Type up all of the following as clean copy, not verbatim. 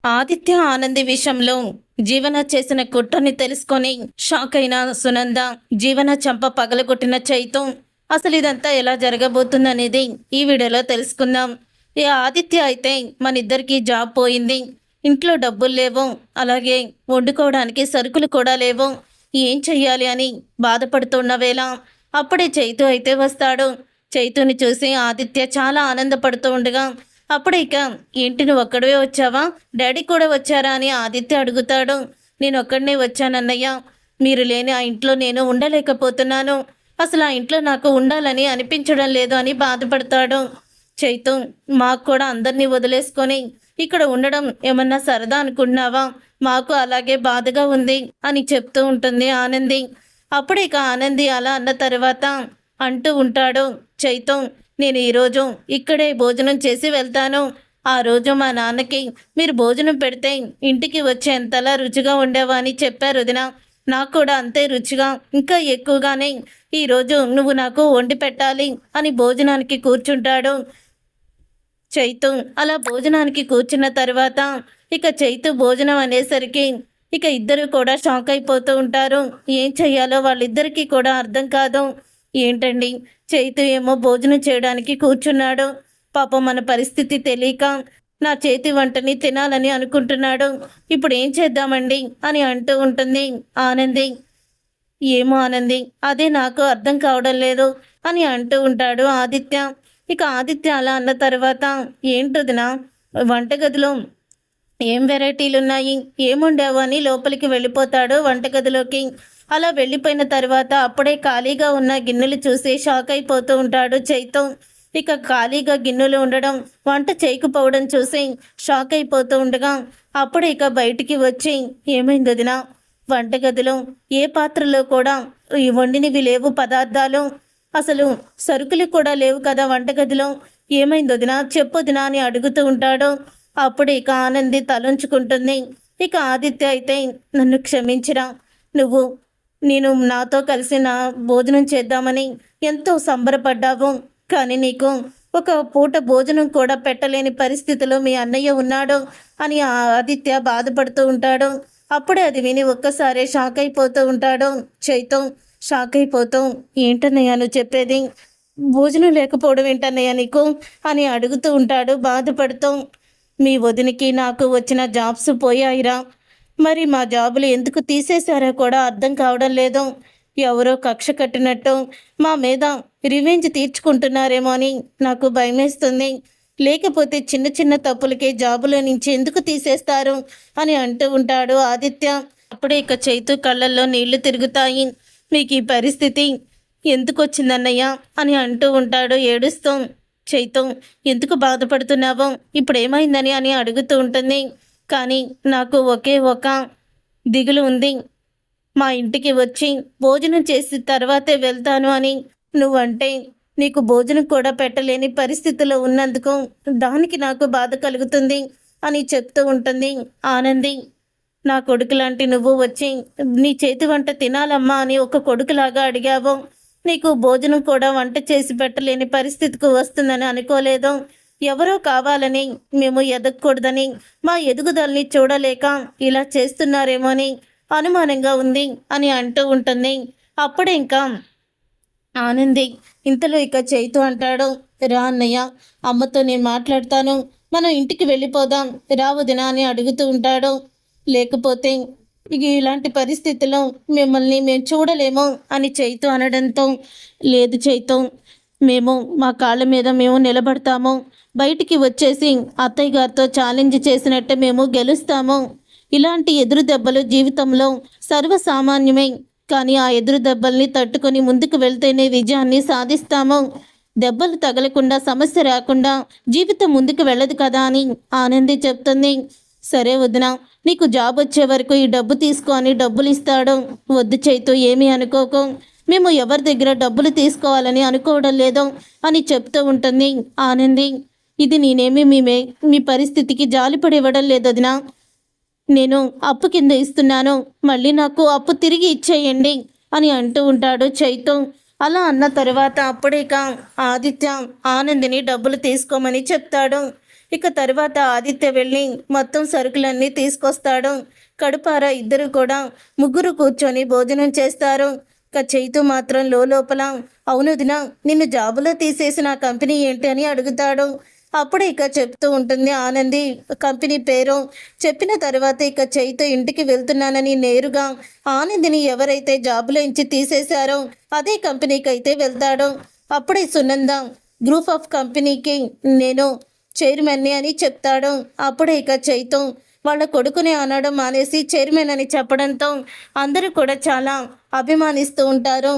ఆదిత్య ఆనంది విషయంలో జీవన చేసిన కుట్రని తెలుసుకొని షాక్ అయిన సునంద, జీవన చంప పగలగొట్టిన చైతు, అసలు ఇదంతా ఎలా జరగబోతుందనేది ఈ వీడియోలో తెలుసుకుందాం. ఈ ఆదిత్య అయితే మన ఇద్దరికి జాబ్ పోయింది, ఇంట్లో డబ్బులు లేవు, అలాగే వండుకోవడానికి సరుకులు కూడా లేవు, ఏం చెయ్యాలి అని బాధపడుతున్న వేళ అప్పుడే చైతు అయితే వస్తాడు. చైతుని చూసి ఆదిత్య చాలా ఆనందపడుతూ ఉండగా, అప్పుడు ఇక ఏంటి నువ్వు ఒక్కడివే వచ్చావా, డాడీ కూడా వచ్చారా అని ఆదిత్య అడుగుతాడు. నేను ఒక్కడనే వచ్చానన్నయ్య, మీరు లేని ఆ ఇంట్లో నేను ఉండలేకపోతున్నాను, అసలు ఆ ఇంట్లో నాకు ఉండాలని అనిపించడం లేదు అని బాధపడతాడు. చైతు, మాకు కూడా అందరినీ వదిలేసుకొని ఇక్కడ ఉండడం ఏమన్నా సరదా అనుకున్నావా, మాకు అలాగే బాధగా ఉంది అని చెప్తూ ఉంటుంది ఆనంది. అప్పుడు ఇక ఆనంది అలా అన్న తర్వాత అంటూ ఉంటాడు చైతు, నేను ఈరోజు ఇక్కడే భోజనం చేసి వెళ్తాను, ఆ రోజు మా నాన్నకి మీరు భోజనం పెడితే ఇంటికి వచ్చేంతలా రుచిగా ఉండేవా అని చెప్పారు వదిన, నాకు కూడా అంతే రుచిగా ఇంకా ఎక్కువగానే ఈరోజు నువ్వు నాకు వండి పెట్టాలి అని భోజనానికి కూర్చుంటాడు చైతు. అలా భోజనానికి కూర్చున్న తర్వాత ఇక చైతు భోజనం అనేసరికి ఇక ఇద్దరు కూడా షాక్ అయిపోతూ ఉంటారు. ఏం చెయ్యాలో వాళ్ళిద్దరికీ కూడా అర్థం కాదు. ఏంటండి, చైతు ఏమో భోజనం చేయడానికి కూర్చున్నాడు, పాపం మన పరిస్థితి తెలియక నా చేతి వంటని తినాలని అనుకుంటున్నాడు, ఇప్పుడు ఏం చేద్దామండి అని అంటూ ఉంటుంది ఆనంది. ఏమో ఆనంది, అదే నాకు అర్థం కావడం లేదు అని అంటూ ఉంటాడు ఆదిత్య. ఇక ఆదిత్య అలా అన్న తర్వాత ఏంటదినా వంటగదిలో ఏం వెరైటీలు ఉన్నాయి, ఏముండావు అని లోపలికి వెళ్ళిపోతాడు వంటగదిలోకి. అలా వెళ్ళిపోయిన తర్వాత అప్పుడే ఖాళీగా ఉన్న గిన్నెలు చూసి షాక్ అయిపోతూ ఉంటాడు చైతు. ఇక ఖాళీగా గిన్నెలు ఉండడం, వంట చేయకపోవడం చూసి షాక్ అయిపోతూ ఉండగా అప్పుడు ఇక బయటికి వచ్చి ఏమైంది వదినా, వంటగదిలో ఏ పాత్రలో కూడా ఈ వండినవి లేవు పదార్థాలు, అసలు సరుకులు కూడా లేవు కదా వంటగదిలో, ఏమైంది వదినా చెప్పు వదినా అని అడుగుతూ ఉంటాడు. అప్పుడు ఇక ఆనంది తలంచుకుంటుంది. ఇక ఆదిత్య అయితే నన్ను క్షమించిరా, నేను నాతో కలిసి నా భోజనం చేద్దామని ఎంతో సంబరపడ్డావు, కానీ నీకు ఒక పూట భోజనం కూడా పెట్టలేని పరిస్థితిలో మీ అన్నయ్య ఉన్నాడు అని ఆదిత్య బాధపడుతూ ఉంటాడు. అప్పుడే అది విని ఒక్కసారి షాక్ అయిపోతూ ఉంటాడు చైతు. షాక్ అయిపోతూ ఏంటన్నయ్య నువ్వు చెప్పేది, భోజనం లేకపోవడం ఏంటన్నయ్య నీకు అని అడుగుతూ ఉంటాడు బాధపడుతూ. మీ వదినికి నాకు వచ్చిన జాబ్స్ పోయాయిరా, మరి మా జాబులు ఎందుకు తీసేశారో కూడా అర్థం కావడం లేదు, ఎవరో కక్ష కట్టినట్టు మా మీద రివెంజ్ తీర్చుకుంటున్నారేమో అని నాకు భయమేస్తుంది, లేకపోతే చిన్న చిన్న తప్పులకే జాబులో నుంచి ఎందుకు తీసేస్తారు అని అంటూ ఉంటాడు ఆదిత్య. అప్పుడే ఇక చైతు కళ్ళల్లో నీళ్లు తిరుగుతాయి. మీకు ఈ పరిస్థితి ఎందుకు వచ్చిందన్నయ్య అని అంటూ ఉంటాడు ఏడుస్తూ. చైతు, ఎందుకు బాధపడుతున్నావో, ఇప్పుడు ఏమైందని అని అడుగుతూ ఉంటుంది. కానీ నాకు ఒకే ఒక దిగులు ఉంది, మా ఇంటికి వచ్చి భోజనం చేసి తర్వాతే వెళ్తాను అని, నువ్వంటే నీకు భోజనం కూడా పెట్టలేని పరిస్థితిలో ఉన్నందుకు దానికి నాకు బాధ కలుగుతుంది అని చెప్తూ ఉంటుంది ఆనంది. నా కొడుకు లాంటి నువ్వు వచ్చి నీ చేతి వంట తినాలమ్మా అని ఒక కొడుకులాగా అడిగావు, నీకు భోజనం కూడా వంట చేసి పెట్టలేని పరిస్థితికి వస్తుందని అనుకోలేదు, ఎవరో కావాలని మేము ఎదగకూడదని మా ఎదుగుదలని చూడలేక ఇలా చేస్తున్నారేమో అని అనుమానంగా ఉంది అని అంటూ ఉంటుంది. అప్పుడే ఇంకా ఆనంది. ఇంతలో ఇక చైతు అంటాడు, రా అన్నయ్య, అమ్మతో నేను మాట్లాడతాను, మనం ఇంటికి వెళ్ళిపోదాం రా వదినా అని అడుగుతూ ఉంటాడు. లేకపోతే ఇక ఇలాంటి పరిస్థితిలో మిమ్మల్ని మేము చూడలేము అని చైతు అనడంతో, లేదు చైతు, మేము మా కాళ్ళ మీద మేము నిలబడతాము, బయటికి వచ్చేసి అత్తయ్య గారితో ఛాలెంజ్ చేసినట్టే మేము గెలుస్తాము, ఇలాంటి ఎదురు దెబ్బలు జీవితంలో సర్వసామాన్యమే, కానీ ఆ ఎదురు దెబ్బల్ని తట్టుకొని ముందుకు వెళ్తేనే విజయాన్ని సాధిస్తాము, దెబ్బలు తగలకుండా సమస్య రాకుండా జీవితం ముందుకు వెళ్ళదు కదా అని ఆనంది చెప్తుంది. సరే వదిన, నీకు జాబ్ వచ్చే వరకు ఈ డబ్బు తీసుకో అని డబ్బులు ఇస్తాడు. వద్దు చైతు, ఏమీ అనుకోకు, మేము ఎవరి దగ్గర డబ్బులు తీసుకోవాలని అనుకోవడం లేదు అని చెప్తూ ఉంటుంది ఆనంది. ఇది నేనేమి మీ పరిస్థితికి జాలిపడి ఇవ్వడం లేదు వదినా, నేను అప్పు కింద ఇస్తున్నాను, మళ్ళీ నాకు అప్పు తిరిగి ఇచ్చేయండి అని అంటూ ఉంటాడు చైతు. అలా అన్న తర్వాత అప్పుడేక ఆదిత్య ఆనందిని డబ్బులు తీసుకోమని చెప్తాడు. ఇక తర్వాత ఆదిత్య వెళ్ళి మొత్తం సరుకులన్నీ తీసుకొస్తాడు. కడుపారా ఇద్దరు కూడా ముగ్గురు కూర్చొని భోజనం చేస్తారు. ఇక చైతు మాత్రం లోపల అవును వదినా, నిన్ను జాబులో తీసేసిన ఆ కంపెనీ ఏంటి అని అడుగుతాడు. అప్పుడు ఇక చెప్తూ ఉంటుంది ఆనంది కంపెనీ పేరు. చెప్పిన తర్వాత ఇక చైతు ఇంటికి వెళ్తున్నానని నేరుగా ఆనందిని ఎవరైతే జాబులో ఇంచి తీసేశారో అదే కంపెనీకి అయితే వెళ్తాడు. అప్పుడే సునంద గ్రూప్ ఆఫ్ కంపెనీకి నేను చైర్మన్ని అని చెప్తాడు. అప్పుడే ఇక చైతు వాళ్ళ కొడుకుని అనడం మానేసి చైర్మన్ అని చెప్పడంతో అందరూ కూడా చాలా అభిమానిస్తూ ఉంటారు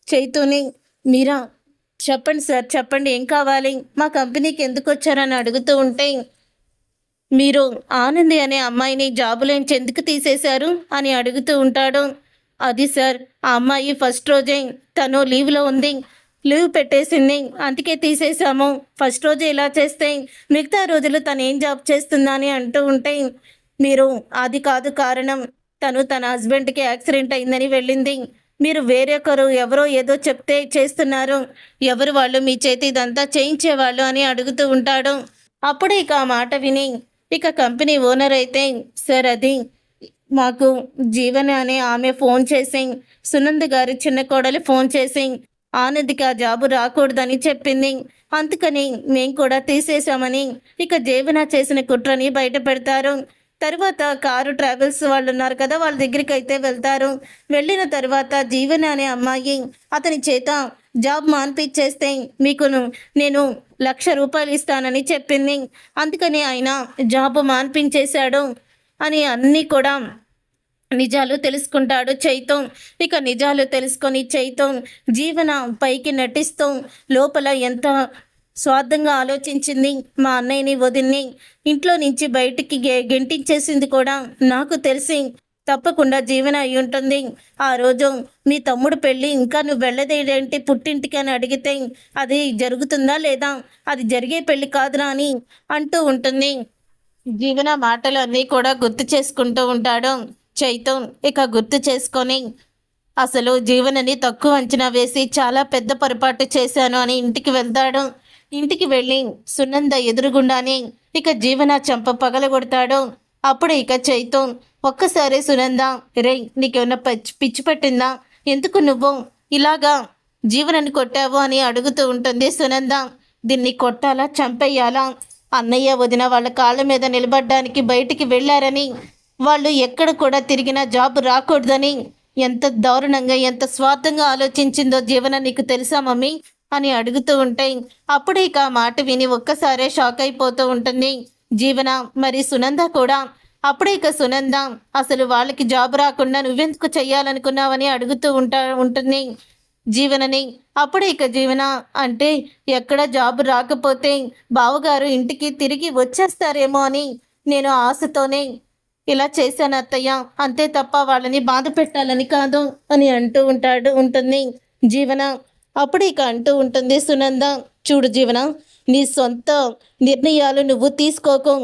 చైతుని. మీరా చెప్పండి సార్, చెప్పండి ఏం కావాలి, మా కంపెనీకి ఎందుకు వచ్చారని అడుగుతూ ఉంటే మీరు ఆనంది అనే అమ్మాయిని జాబులోంచి ఎందుకు తీసేశారు అని అడుగుతూ ఉంటాడు. అది సార్, ఆ అమ్మాయి ఫస్ట్ రోజే తను లీవ్లో ఉంది, లీవ్ పెట్టేసింది, అందుకే తీసేసాము. ఫస్ట్ రోజు ఇలా చేస్తే మిగతా రోజులు తను ఏం జాబ్ చేస్తుందా అని అంటూ ఉంటే మీరు అది కాదు కారణం, తను తన హస్బెండ్కి యాక్సిడెంట్ అయిందని వెళ్ళింది, మీరు వేరొకరు ఎవరో ఏదో చెప్తే చేస్తున్నారు, ఎవరు వాళ్ళు మీ చేతి ఇదంతా చేయించేవాళ్ళు అని అడుగుతూ ఉంటాడు. అప్పుడు ఇక ఆ మాట విని ఇక కంపెనీ ఓనర్ అయితే సార్ అది మాకు జీవన అనే ఆమె ఫోన్ చేసి సునంద్ గారి చిన్న కోడలు ఫోన్ చేసి ఆనందికి ఆ జాబు రాకూడదని చెప్పింది, అందుకని మేము కూడా తీసేశామని ఇక జీవన చేసిన కుట్రని బయట పెడతారు. తర్వాత కారు ట్రావెల్స్ వాళ్ళు ఉన్నారు కదా, వాళ్ళ దగ్గరికి అయితే వెళ్తారు. వెళ్ళిన తర్వాత జీవన అనే అమ్మాయి అతని చేత జాబ్ మాన్పించేస్తే మీకు నేను 1,00,000 రూపాయలు ఇస్తానని చెప్పింది, అందుకని ఆయన జాబ్ మాన్పించేశాడు అని అన్నీ కూడా నిజాలు తెలుసుకుంటాడు చైతు. ఇక నిజాలు తెలుసుకొని చైతు జీవన పైకి నటిస్తూ లోపల ఎంత స్వార్థంగా ఆలోచించింది, మా అన్నయ్యని వదిన్ని ఇంట్లో నుంచి బయటికి గెంటించేసింది కూడా నాకు తెలిసి తప్పకుండా జీవన అయి ఉంటుంది. ఆ రోజు మీ తమ్ముడు పెళ్ళి ఇంకా నువ్వు వెళ్ళదేంటి పుట్టింటికి అని అడిగితే అది జరుగుతుందా లేదా, అది జరిగే పెళ్ళి కాదురా అని అంటూ ఉంటుంది. జీవన మాటలు అన్నీ కూడా గుర్తు చేసుకుంటూ ఉంటాడు చైతు. ఇక గుర్తు చేసుకొని అసలు జీవనని తక్కువ అంచనా వేసి చాలా పెద్ద పొరపాటు చేశాను అని ఇంటికి వెళ్తాడు. ఇంటికి వెళ్ళి సునంద ఎదురుగుండానే ఇక జీవన చంప పగలగొడతాడు. అప్పుడు ఇక చైతు ఒక్కసారి సునంద రే నీకేమన్నా పిచ్చి పట్టిందా, ఎందుకు నువ్వు ఇలాగా జీవనని కొట్టావు అని అడుగుతూ ఉంటుంది సునంద. దీన్ని కొట్టాలా చంపేయాలా, అన్నయ్య వదిన వాళ్ళ కాళ్ళ మీద నిలబడ్డానికి బయటికి వెళ్ళారని, వాళ్ళు ఎక్కడ కూడా తిరిగినా జాబ్ రాకూడదని ఎంత దారుణంగా ఎంత స్వార్థంగా ఆలోచించిందో జీవన నీకు తెలుసా మమ్మీ అని అడుగుతూ ఉంటే అప్పుడు ఇక మాట విని ఒక్కసారే షాక్ అయిపోతూ ఉంటుంది జీవన. మరి సునంద కూడా అప్పుడు ఇక సునంద అసలు వాళ్ళకి జాబ్ రాకుండా నువ్వెందుకు చెయ్యాలనుకున్నావని అడుగుతూ ఉంటుంది జీవనని. అప్పుడు ఇక జీవన అంటే ఎక్కడ జాబ్ రాకపోతే బావగారు ఇంటికి తిరిగి వచ్చేస్తారేమో అని నేను ఆశతోనే ఇలా చేశాను అత్తయ్య, అంతే తప్ప వాళ్ళని బాధ పెట్టాలని కాదు అని అంటూ ఉంటుంది జీవన. అప్పుడు ఇక అంటూ ఉంటుంది సునంద, చూడు జీవన, నీ సొంత నిర్ణయాలు నువ్వు తీసుకోకు,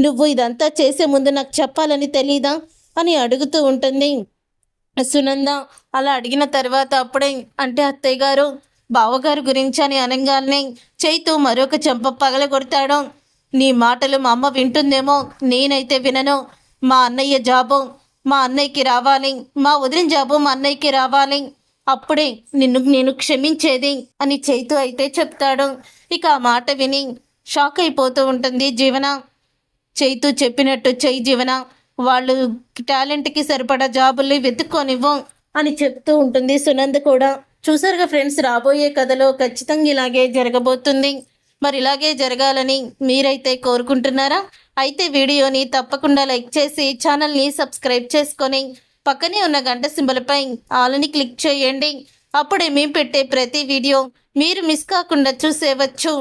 నువ్వు ఇదంతా చేసే ముందు నాకు చెప్పాలని తెలీదా అని అడుగుతూ ఉంటుంది సునంద. అలా అడిగిన తర్వాత అప్పుడే అంటే అత్తయ్య గారు బావగారు గురించి అని అనగానే చైతు మరొక చెంప పగలగొడతాడు. నీ మాటలు మా అమ్మ వింటుందేమో, నేనైతే వినను. మా అన్నయ్య జాబు మా అన్నయ్యకి రావాలి, మా వదిన జాబు మా అన్నయ్యకి రావాలి, అప్పుడే నేను క్షమించేది అని చైతు అయితే చెప్తాడు. ఇక ఆ మాట విని షాక్ అయిపోతూ ఉంటుంది జీవన. చైతు చెప్పినట్టు చెయ్యి జీవన, వాళ్ళు టాలెంట్కి సరిపడా జాబుల్ని వెతుక్కోనివ్వు అని చెప్తూ ఉంటుంది సునంద కూడా. చూసారుగా ఫ్రెండ్స్, రాబోయే కథలో ఖచ్చితంగా ఇలాగే జరగబోతుంది. మరి ఇలాగే జరగాలని మీరైతే కోరుకుంటున్నారా? అయితే వీడియోని తప్పకుండా లైక్ చేసి ఛానల్ని సబ్స్క్రైబ్ చేసుకొని పక్కనే ఉన్న గంట సింబల్పై ఆల్ని క్లిక్ చేయండి. అప్పుడే మేము పెట్టే ప్రతి వీడియో మీరు మిస్ కాకుండా చూసేవచ్చు.